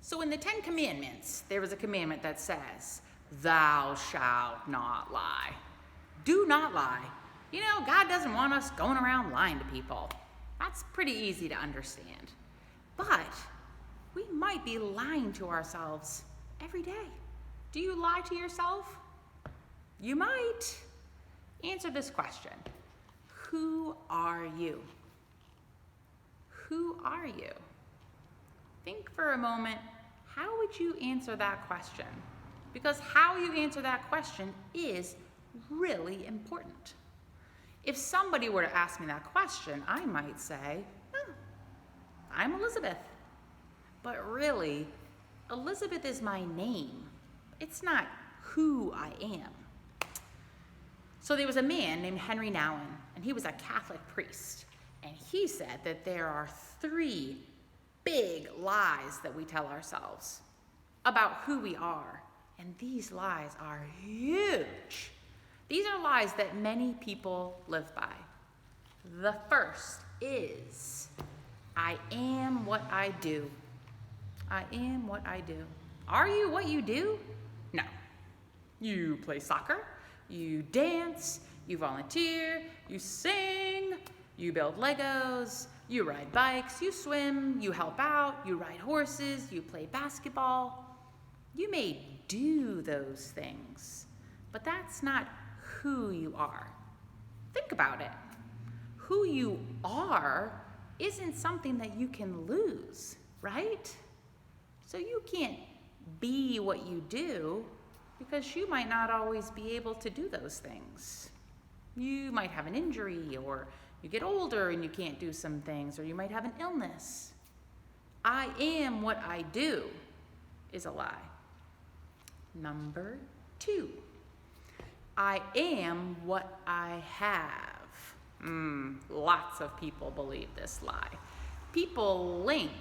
So in the 10 Commandments, there is a commandment that says, thou shalt not lie. Do not lie. You know, God doesn't want us going around lying to people. That's pretty easy to understand. But we might be lying to ourselves every day. Do you lie to yourself? You might. Answer this question. Who are you? Who are you? Think for a moment, how would you answer that question? Because how you answer that question is really important. If somebody were to ask me that question, I might say, I'm Elizabeth. But really, Elizabeth is my name. It's not who I am. So there was a man named Henri Nouwen, and he was a Catholic priest. And he said that there are 3 big lies that we tell ourselves about who we are. And these lies are huge. These are lies that many people live by. The first is, I am what I do. I am what I do. Are you what you do? No. You play soccer, you dance, you volunteer, you sing, you build Legos, you ride bikes, you swim, you help out, you ride horses, you play basketball. You may do those things, but that's not who you are. Think about it. Who you are isn't something that you can lose, right? So you can't be what you do because you might not always be able to do those things. You might have an injury, or you get older and you can't do some things, or you might have an illness. I am what I do is a lie. Number 2, I am what I have. Lots of people believe this lie. People link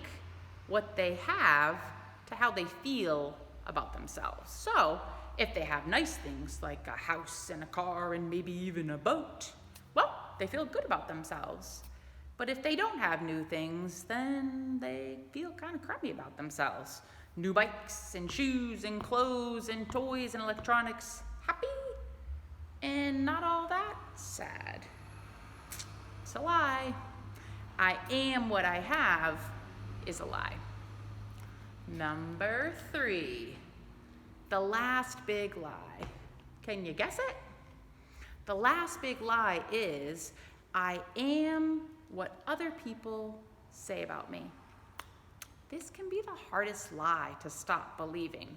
what they have to how they feel about themselves. So if they have nice things like a house and a car and maybe even a boat, well, they feel good about themselves. But if they don't have new things, then they feel kind of crummy about themselves. New bikes and shoes and clothes and toys and electronics, happy and not all that sad. It's a lie. I am what I have is a lie. Number 3, the last big lie. Can you guess it? The last big lie is, I am what other people say about me. This can be the hardest lie to stop believing.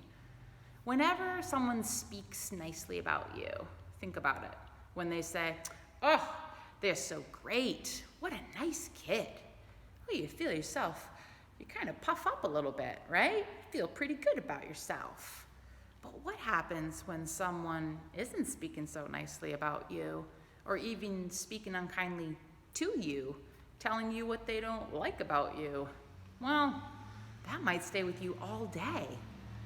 Whenever someone speaks nicely about you, think about it. When they say, oh, they're so great. What a nice kid. Oh, you feel yourself, you kind of puff up a little bit, right? You feel pretty good about yourself. But what happens when someone isn't speaking so nicely about you, or even speaking unkindly to you, telling you what they don't like about you? Well, that might stay with you all day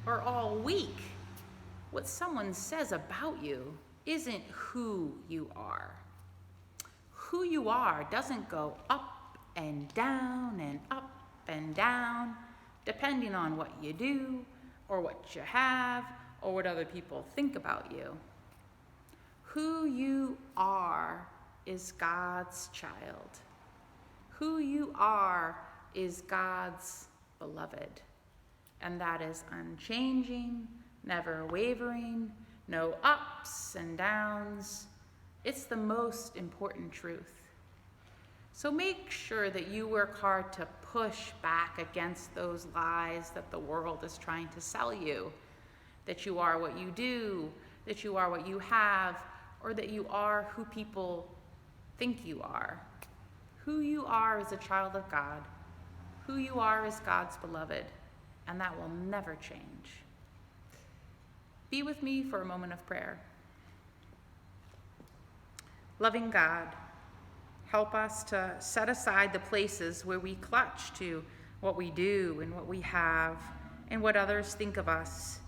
or all week. What someone says about you isn't who you are. Who you are doesn't go up and down and up and down, depending on what you do or what you have or what other people think about you. Who you are is God's child. Who you are is God's beloved. And that is unchanging, never wavering, no ups and downs. It's the most important truth. So make sure that you work hard to push back against those lies that the world is trying to sell you. That you are what you do, that you are what you have, or that you are who people think you are. Who you are is a child of God. Who you are is God's beloved, and that will never change. Be with me for a moment of prayer. Loving God, help us to set aside the places where we clutch to what we do and what we have and what others think of us.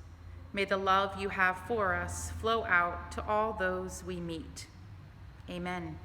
May the love you have for us flow out to all those we meet. Amen.